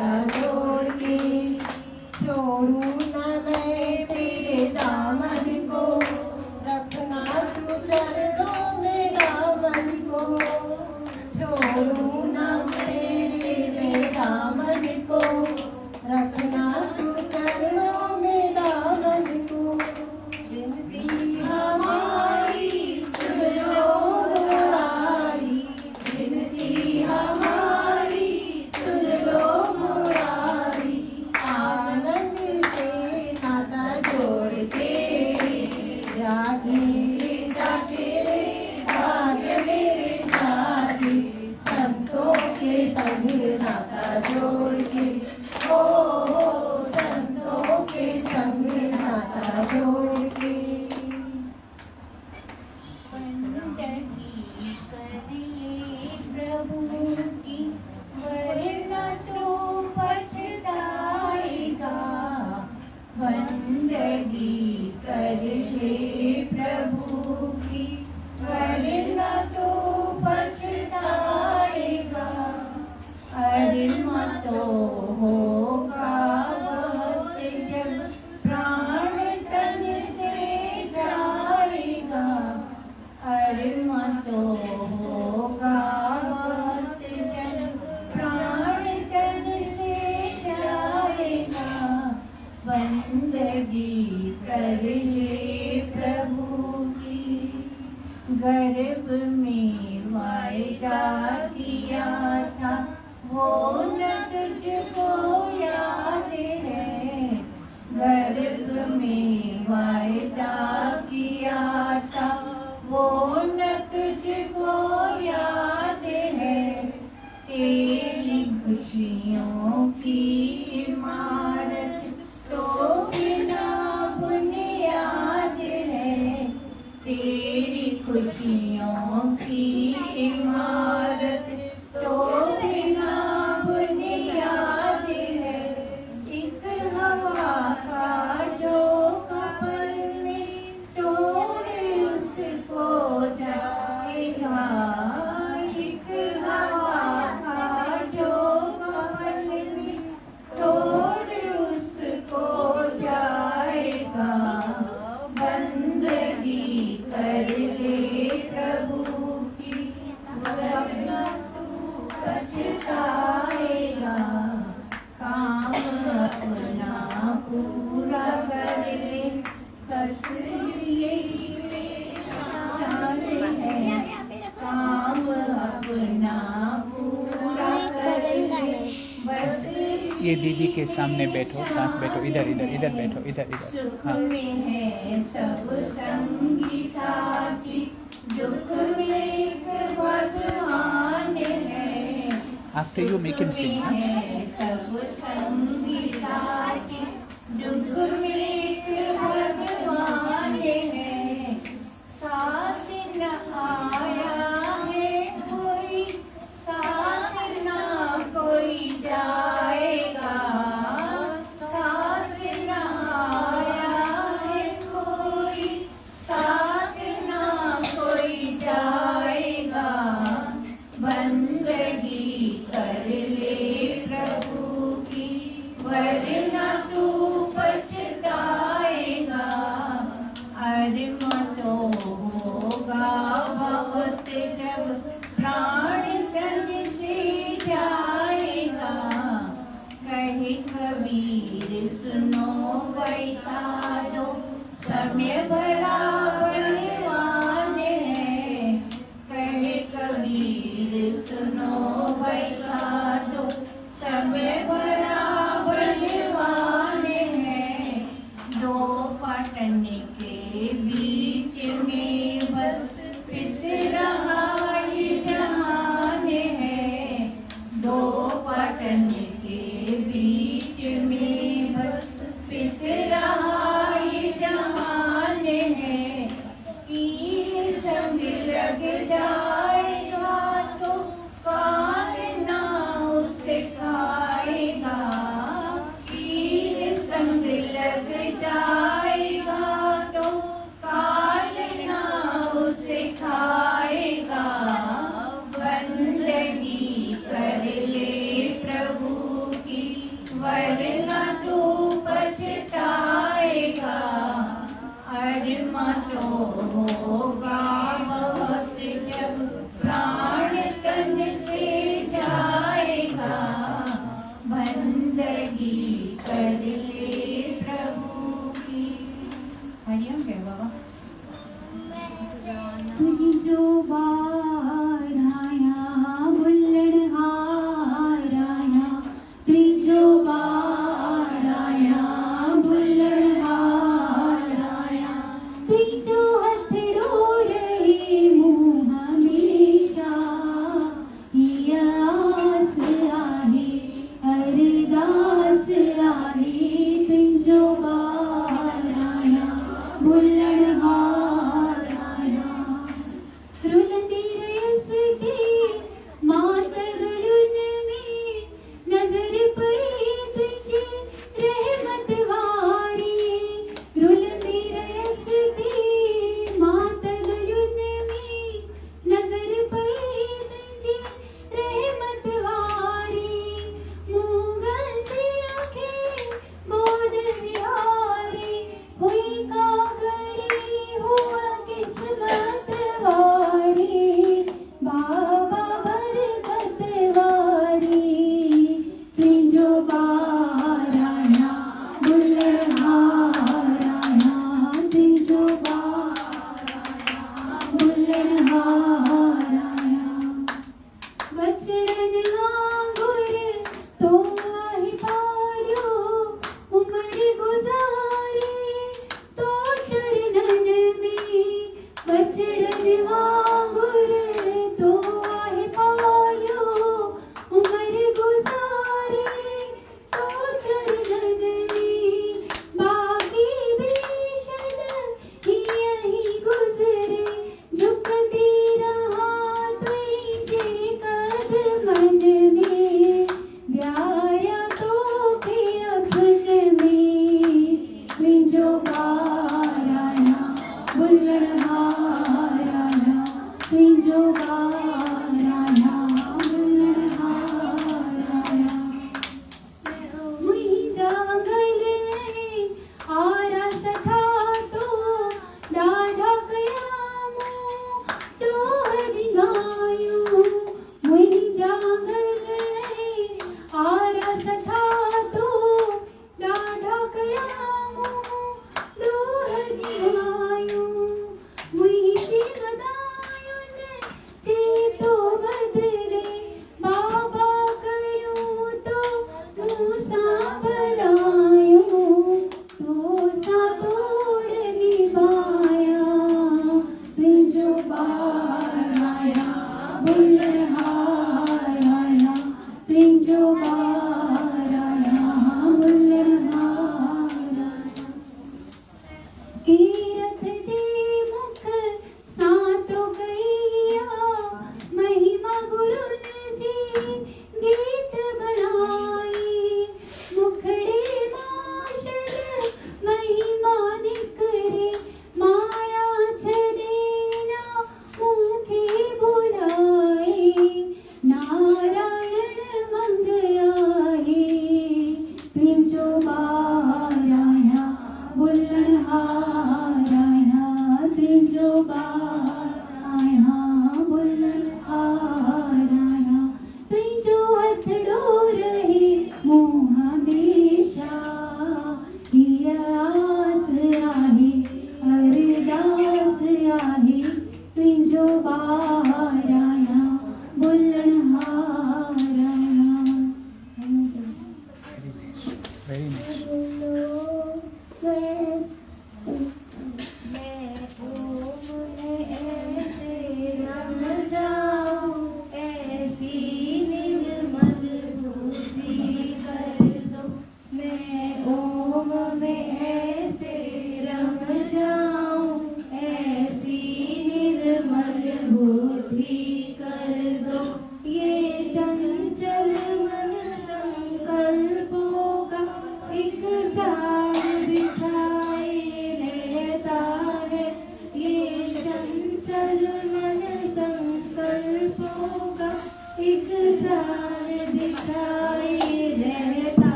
नाता जोड़ के, छोड़ू न मैं तेरे दामन को, रखना तू चरणों में दामन को, छोड़ू न मेरे दामन को, रखना तू चरणों में दामन को। विनती हमारी सुन लो मुरारी, विनती हमारी सुन लो मुरारी, आनंद से नाता जोड़ के, जागे जागे भाग्य मेरे जागे, संतों के संग नाता जोड़ के, ओ संतों के संग नाता जोड़ के। बंदगी करिए प्रभु की, वरना तो पछताएगा, बंदगी करिए प्रभु की, वरना तो पछताएगा, अरमा तो होगा बहुत जब प्राण तन से जाएगा, अरमा तो होगा बहुत जब प्राण तन से जाएगा, बंदगी कर ले प्रभु की। गर्भ में वायदा किया था, वो न तुझको याद है, गर्भ में वायदा किया था, वो न तुझको याद है, तेरी खुशियों की इमारत तो बिना बुनियाद है, तेरी खुशियों की इमारत तो बिना बुनियाद है, एक हवा का जो कपल में तोड़े उसको जाएगा, एक हवा का जो कपल में तोड़े उसको जाएगा, बंदगी कर ले प्रभु की, वरना तू पछताएगा, काम अपना पूरा कर ले, बस यही मेरा है, काम अपना पूरा कर ले, बस ये दीदी के सामने बैठो, साथ बैठो, इधर इधर इधर बैठो, इधर इधर। सुख हाँ में है सब संगी साथी, दुख में एक भगवान है, आफ्टर यू मेक हिम सिंग। है सब संगी साथी, दुख में एक भगवान है, साथ न आया है कोई, साथ न कोई जाएगा, साथ न आया है कोई, साथ न कोई जाएगा, बंदगी कर ले प्रभु की, वरना तू पछताएगा, अरमा तो होगा बहुत जब प्राण तन से जाएगा, कहे कबीर सुनो वैसा दो, समय बड़ा बलवान है, कहे कबीर सुनो वैसा दो, समय बड़ा बलवान है, दो पटन के बीच में बस पिस रहा ये जहान है, दो पटन के बीच में बस पिस रहा ये जहान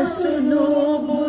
सुनो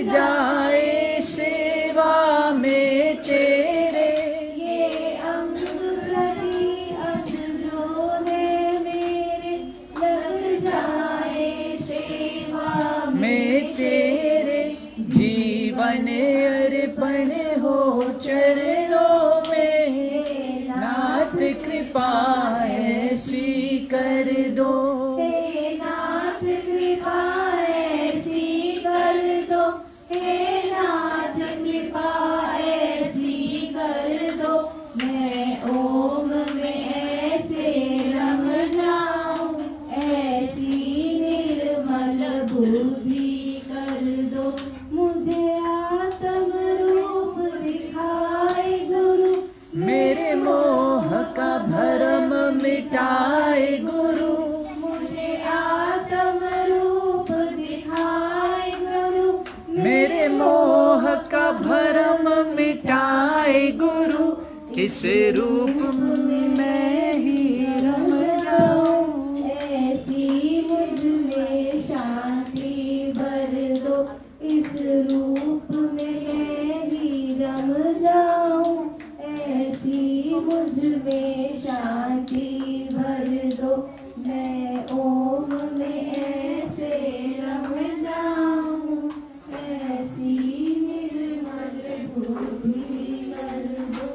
जाए सेवा में तेरे, ये अंग प्रति अधरोने मेरे लग जाए सेवा में तेरे, जीवन अर्पण हो चरणों में, नाथ कृपा ऐसी कर दो, हे नाथ कृपा ऐसी कर दो, हे नाथ कृपा ऐसी कर दो, मैं ओम में ऐसे रम जाऊं, ऐसी निर्मल बुद्धि कर दो, मुझे आत्म रूप दिखाए गुरु, मेरे मोह का भरम मिटाए गुरु, मुझे आत्म रूप दिखाए गुरु, मेरे मोह का भरम मिटाए गुरु, इस रूप में ही रम जाऊं, ऐसी मुझ में शांति भर दो, इस रूप में मैं ही रम जाऊं, ऐसी मुझ में शांति भर दो, मैं ओम में ऐसे रम जाऊं, ऐसी निर्मल बुद्धि कर दो।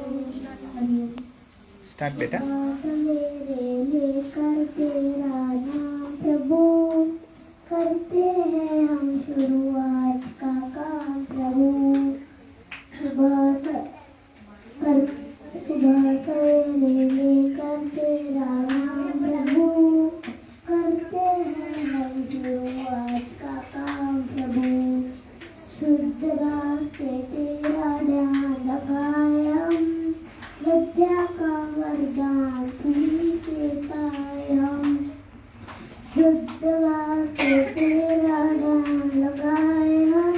स्टार्ट बेटा। मेरे लेकर तेरा नाम प्रभु, करते हैं हम शुरुआत का काम प्रभु, सुबह सवेरे लेकर तेरा नाम प्रभु, करते हैं हम शुरुआत का काम प्रभु, शुद्ध रास्ते तेरा ध्यान लगाए हम, विद्या का वरदान तुमसे पाए हम, शुद्ध रास्ते तेरा ध्यान लगाए हम,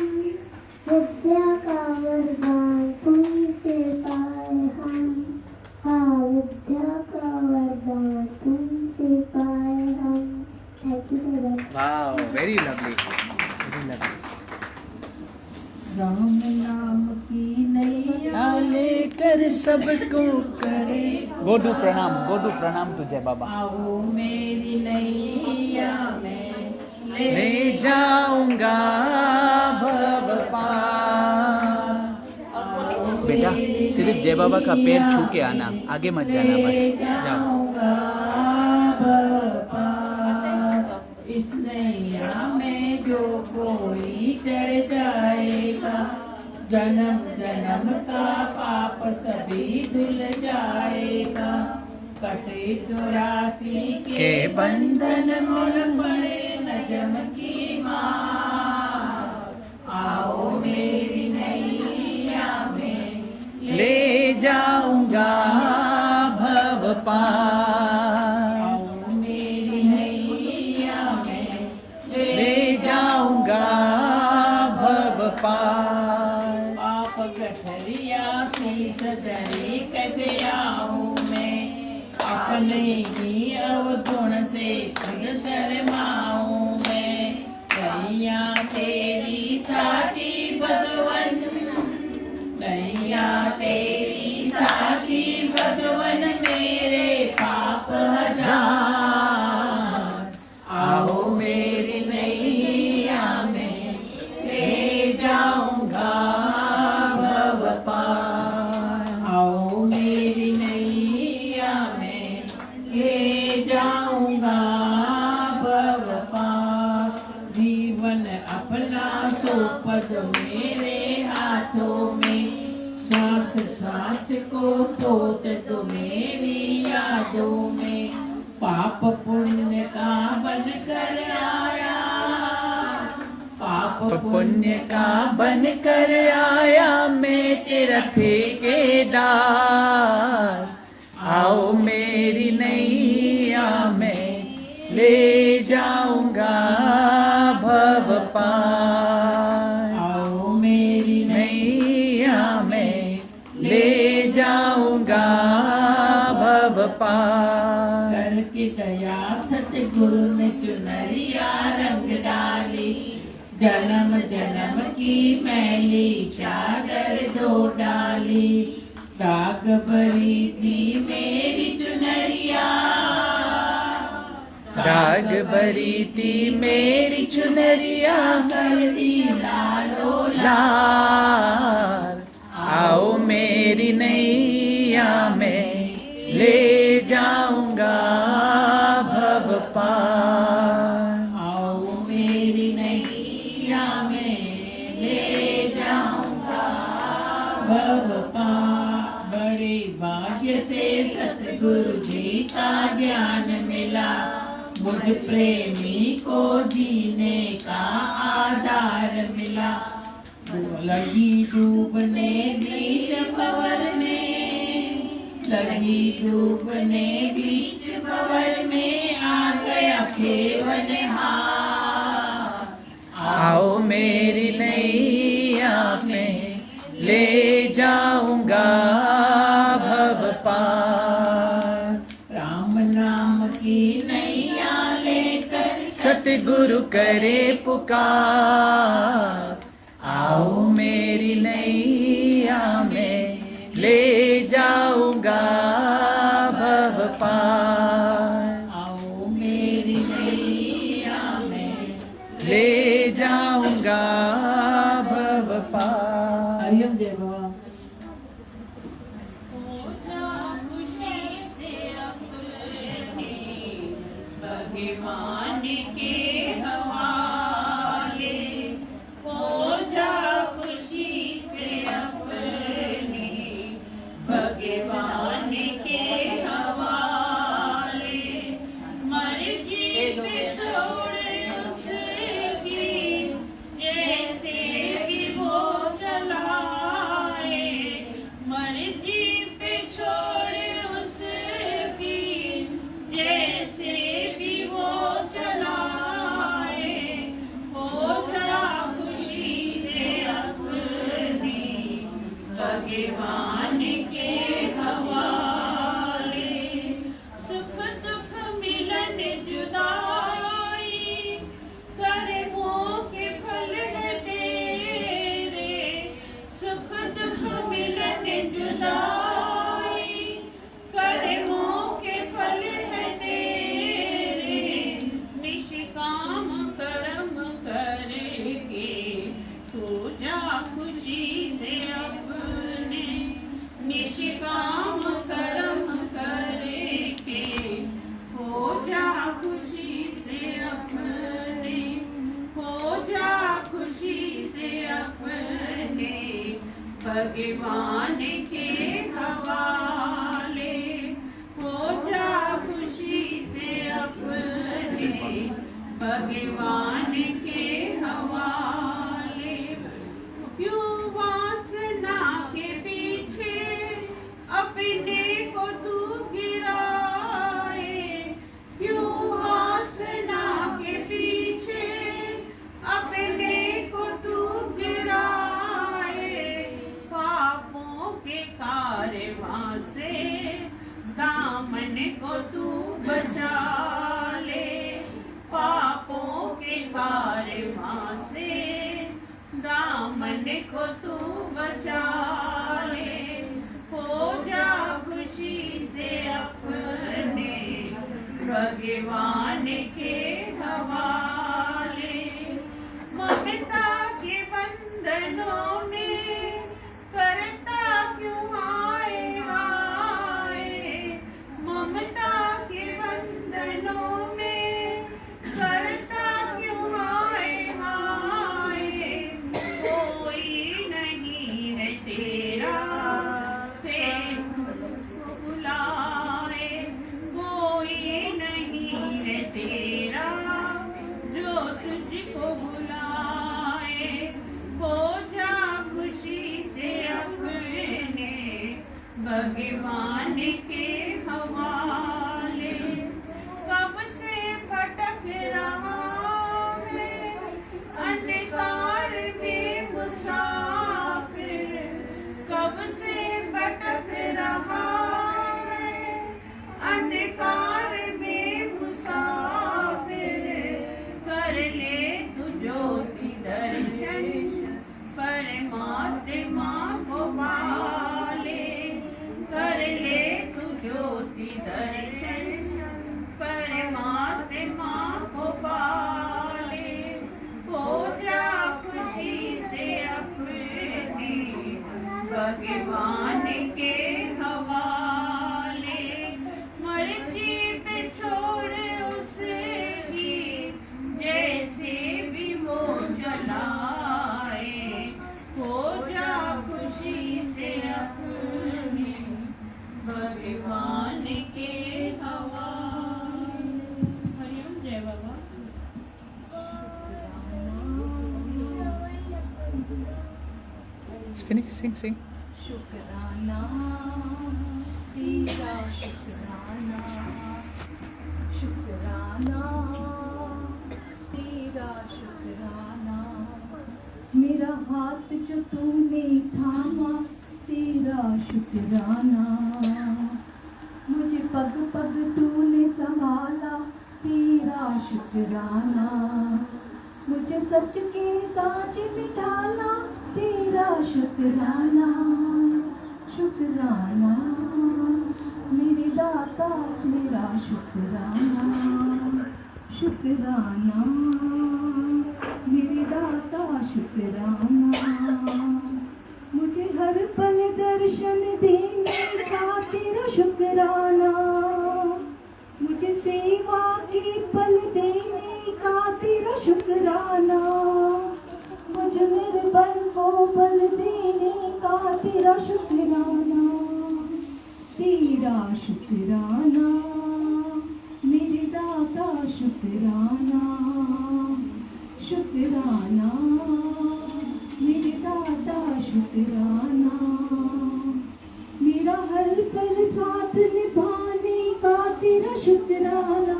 विद्या का वरदान तुमसे पाए हम, हाँ विद्या का वरदान तुमसे पाए हम। Thank you so much. Wow, very lovely, very lovely. Ram नाम की नैया लेकर सबको करे, गो डू प्रणाम टू जय बाबा। आओ मेरी नैया में ले जाऊंगा भव पार। बेटा सिर्फ जय बाबा का पैर छू के आना, आगे मत जाना, बस जाओ। इस नैया में जो कोई चढ़ जाएगा, जन्म जन्म का पाप सभी धुल जाएगा, कटे 84 के बंधन मन पड़े न जम की मार, आओ मेरी नैया में ले जाऊंगा भव पार, आओ मेरी नैया में ले जाऊंगा भव पार। पाप गठरिया शीश धरी कैसे आऊं मैं, अपने ही अवगुण से खुद शर्माऊं मैं, नैया तेरी साची भगवन, नैया तेरी साची भगवन, मेरे पाप हजार, आओ मेरी नैया में ले जाऊंगा भव पार, आओ मेरी नैया में ले जाऊंगा भव पार, जीवन अपना सौंप दो मेरे हाथों में, सांस सांस को सोच दो मेरी यादों में, पाप पुण्य का बन कर आया, पाप पुण्य का बन कर आया मैं तेरा ठेकेदार, आओ मेरी नैया में ले जाऊंगा भव पार, आओ मेरी नैया में ले जाऊंगा भव पार। कर की दया सतगुरु ने चुनरिया रंग डाली, जन्म जन्म की की मैली चादर धो डाली, दाग भरी थी मेरी चुनरिया, दाग भरी थी मेरी चुनरिया, कर दी लालो लाल। आओ मेरी नैया में ले जाऊंगा भव पार। आओ मेरी नैया में ले जाऊंगा भव पार। बड़े भाग्य से सतगुरु जी का ज्ञान मिला, बुद्ध प्रेमी को जीने का आधार मिला। लगी डूबने बीच भंवर में, लगी डूबने बीच भंवर में, आ गया खेवनहार। आओ मेरी नैया में ले जाऊंगा भव पार। राम नाम की नैया लेकर सतगुरु करे पुकार। आओ मेरी नैया में ले जाऊंगा भव पार। आओ मेरी नैया में ले जाऊंगा भव पार। हरिओम जय बाबा। भगवान के हवाले हो जा खुशी से अपने, भगवान के हवाले। मर्जी पे छोड़ उसकी, जैसे भी वो चलाए। मर्जी पे छोड़ उसकी, जैसे भी वो चलाए। हो जा खुशी से अपनी, भगवान के हवाले। सुख दुख मिलन जुदाई, कर्मों के फल है तेरे। सुख दुख मिलन जुदाई, कर्मों के फल है तेरे। निष्काम कर्म करके तू जा खुशी से अपने, निष्काम कर्म करके हो जा खुशी से अपने, हो जा खुशी से अपने, भगवान के हवाले। हो जा खुशी से अपने, भगवान के हवाले। क्यों वासना के पीछे अपने को तू गिराए। क्यों वासना के पीछे अपने को तू गिराए। पापों के कारवां से दामन को तू बचा ले। पापों के कारवां से दामन को तू बचा ले। हो जा खुशी से अपने, भगवान के हवाले। ममता के बंधनों में करता क्यों आए हाय। ममता के बंधनों में करता क्यों आए हाय। कोई नहीं है तेरा से बुलाए। कोई नहीं है तेरा जो तुझको बुलाए। हो जा खुशी से अपने, भगवान के हवाले। कब से भटक रहा मैं अंधकार में मुसाफिर। कब से भटक रहा मैं अंधकार में मुसाफिर। कर ले तू ज्योति दर्शन, परमात्मा को पाले, कर ले तू ज्योति दर्शन, परमात्मा को पाले, हो जा खुशी से अपनी भगवान के हवाले, मर्जी पे छोड़ उसकी जैसे भी वो चलाए, हो जा खुशी से अपनी भगवान के हवाले। हरिओम, जय बाबा। Finish, sing. शुक्राना तेरा, शुक्राना, शुक्राना तेरा, शुक्राना, मेरा हाथ जो तूने थामा, तेरा शुक्राना, मुझे पग पग तूने संभाला, तेरा शुक्राना, मुझे सच के साँच में ढाला, तेरा शुक्राना, शुक्राना मेरे दाता, तेरा शुक्राना, शुक्राना मेरे दाता, शुक्राना, मुझे हर पल दर्शन देने का, तेरा शुक्राना, मुझे सेवा के पल देने का, तेरा शुक्राना, मुझे मेरे बल को बल देने का, तेरा शुक्राना, तेरा शुक्राना मेरे दाता, शुक्राना, शुक्राना मेरे दाता, शुक्राना, मेरा हर पल साथ निभाने का, तेरा शुक्राना,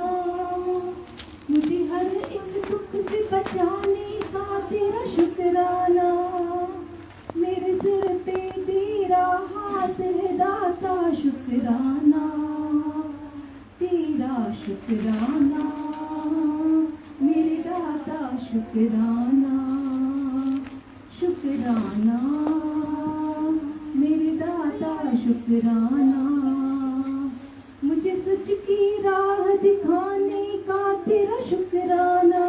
मुझे हर एक दुख से बचाने का, तेरा शुक्राना, मेरे सिर पे तेरा हाथ है दाता, शुक्राना, तेरा शुक्राना मेरे दाता, शुक्राना, शुक्राना मेरे दाता, शुक्राना, मुझे सच की राह दिखाने का, तेरा शुक्राना,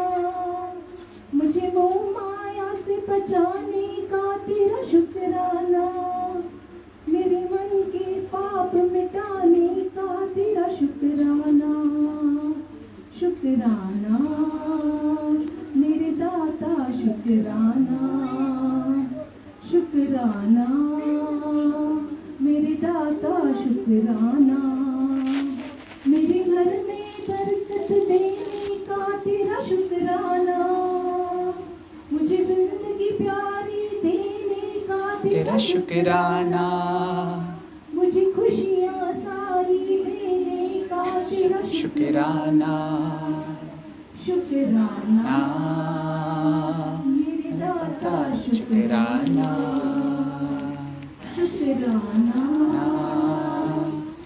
मुझे मोह माया से बचाने का, तेरा शुक्राना, मेरे मन के पाप मिटाने का, तेरा शुक्राना, शुक्राना मेरे दाता, शुक्राना, शुक्राना मेरे दाता, शुक्राना, मेरे घर में बरकत देने का, तेरा शुक्राना, मुझे जिंदगी प्यारी देने का, तेरा शुक्राना, मुझे खुशियाँ सारी देने का, तेरा शुक्राना, शुक्राना मेरे दाता, शुक्राना, शुक्राना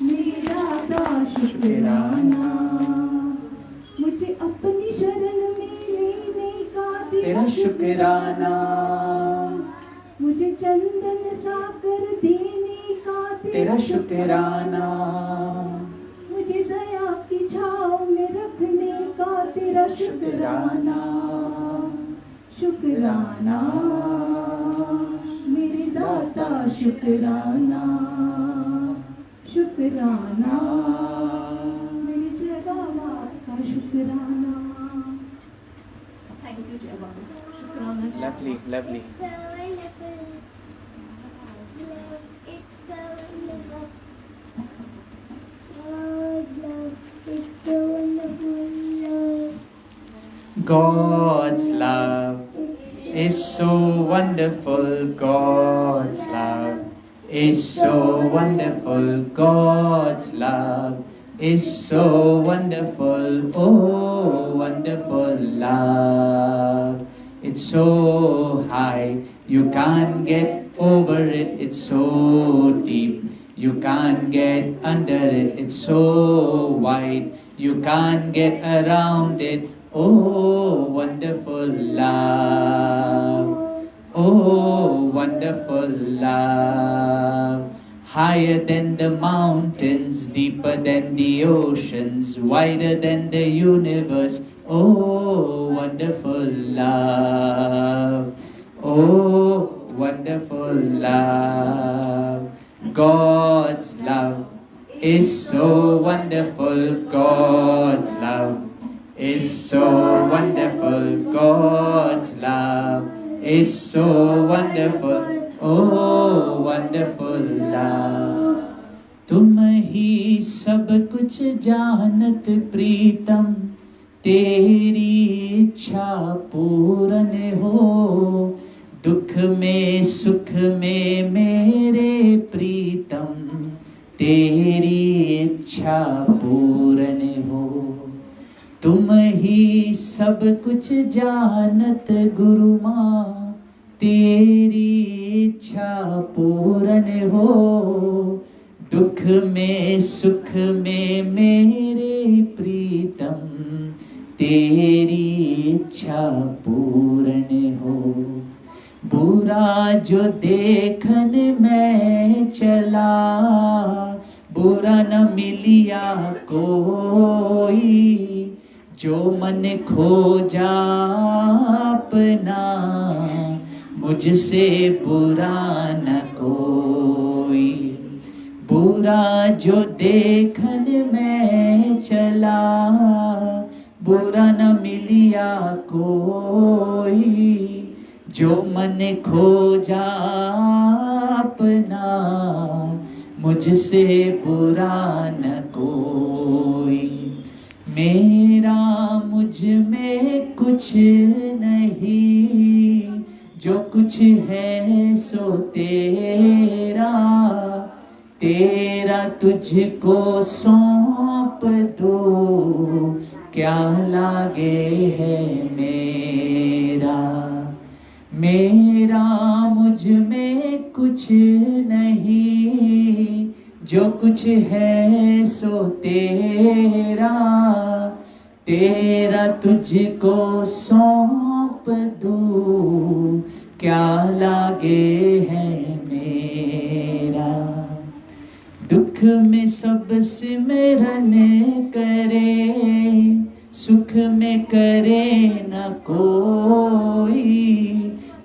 मेरे दाता, शुक्राना, मुझे अपनी शरण में लेने का, तेरा शुक्राना, मुझे चंदन साकर देने का, तेरा शुक्राना, मुझे दया की छाँव में रखने का, तेरा शुक्राना, शुक्राना मेरे दाता, शुक्राना, शुक्राना मेरे जय बाबा का, शुक्राना। थैंक यू जय बाबा, शुक्राना। Lovely, lovely. God's love is so wonderful. God's love is so wonderful. God's love is so wonderful. Oh, wonderful love. It's so high, you can't get over it. It's so deep, you can't get under it. It's so wide, you can't get around it. Oh, wonderful love. Oh, wonderful. wonderful love. Higher than the mountains, deeper than the oceans, wider than the universe. Oh, wonderful love. Oh, wonderful love. God's love is so wonderful. God's love is so wonderful. God's love is so wonderful. Oh, wonderful love. तुम ही सब कुछ जानत प्रीतम, तेरी इच्छा पूर्ण हो। दुख में सुख में मेरे प्रीतम, तेरी इच्छा पूर्ण हो। तुम ही सब कुछ जानत गुरु माँ, तेरी इच्छा पूर्ण हो। दुख में सुख में मेरे प्रीतम, तेरी इच्छा पूर्ण हो। बुरा जो देखन मैं चला, बुरा न मिलिया कोई। जो मन खोजा अपना, मुझसे बुरा न कोई। बुरा जो देखन मैं चला, बुरा न मिलिया कोई। जो मन खोजा अपना, मुझसे बुरा न कोई। मेरा मुझ में कुछ नहीं, जो कुछ है सो तेरा। तेरा तुझको सौंप दो, क्या लागे है मेरा। मेरा मुझ में कुछ नहीं, जो कुछ है सो तेरा। तेरा तुझको सौंप दूं, क्या लागे है मेरा। दुख में सब सिमरन करे, सुख में करे न कोई।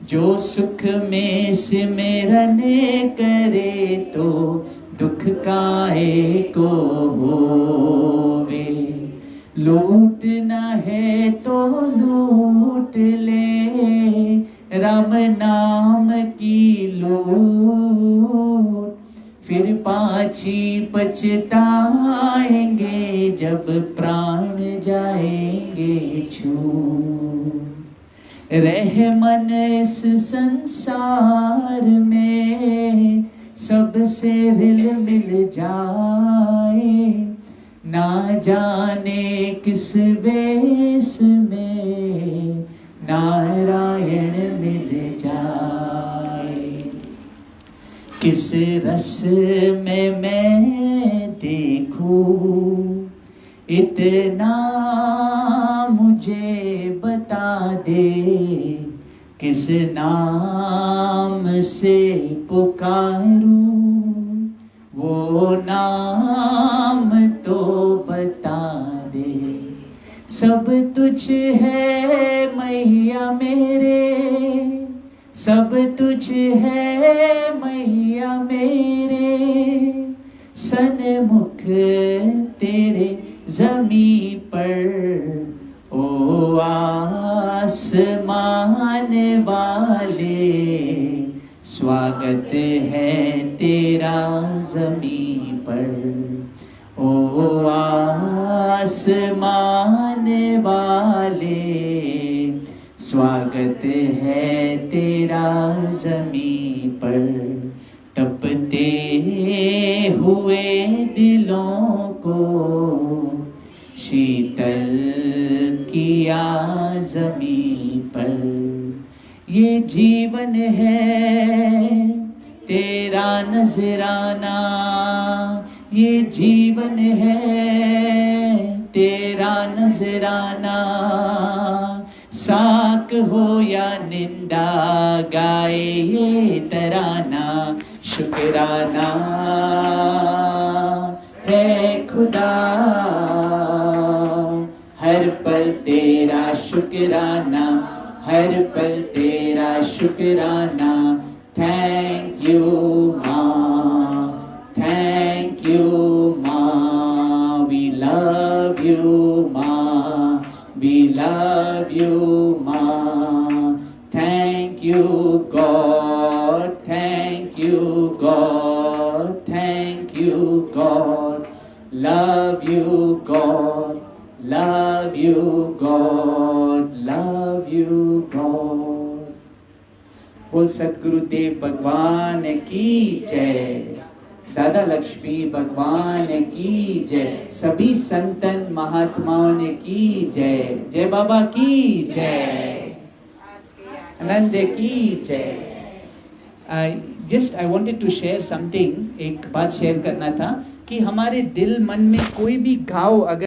जो सुख में सिमरन करे, तो दुख काहे को होवे। लूटना है तो लूट ले, राम नाम की लूट। फिर पाछी पछताएंगे, जब प्राण जाएंगे छूट। रहमन इस संसार में, सबसे रिल मिल जाए। ना जाने किस वेश में, नारायण मिल जाए। किस रस में मैं देखूं, इतना मुझे बता दे। किस नाम से पुकारूं, वो नाम तो बता दे। सब तुझ है मैया मेरे, सब तुझ है मैया मेरे। सन्मुख तेरे जमी पर, ओ आसमान वाले। स्वागत है तेरा जमी पर, ओ आसमान वाले। स्वागत है तेरा जमी पर। तपते हुए दिलों को शीतल किया ज़मीं पर। ये जीवन है तेरा नजराना, ये जीवन है तेरा नजराना। साक हो या निंदा गाए ये तराना, शुक्राना है खुदा, हर पल तेरा शुक्राना, हर पल तेरा शुक्राना। थैंक यू माँ, थैंक यू माँ, वी लव यू माँ, वी लव यू माँ। Thank you God, thank you God, thank you God, love you God, love you God, love you God। बोल सतगुरुदेव भगवान की जय, दादा लक्ष्मी भगवान की जय, सभी संतन महात्माओं की जय, जय बाबा की जय, आनंद की जय। Just I wanted to share something, एक बात शेयर करना था कि हमारे दिल मन में कोई भी घाव अगर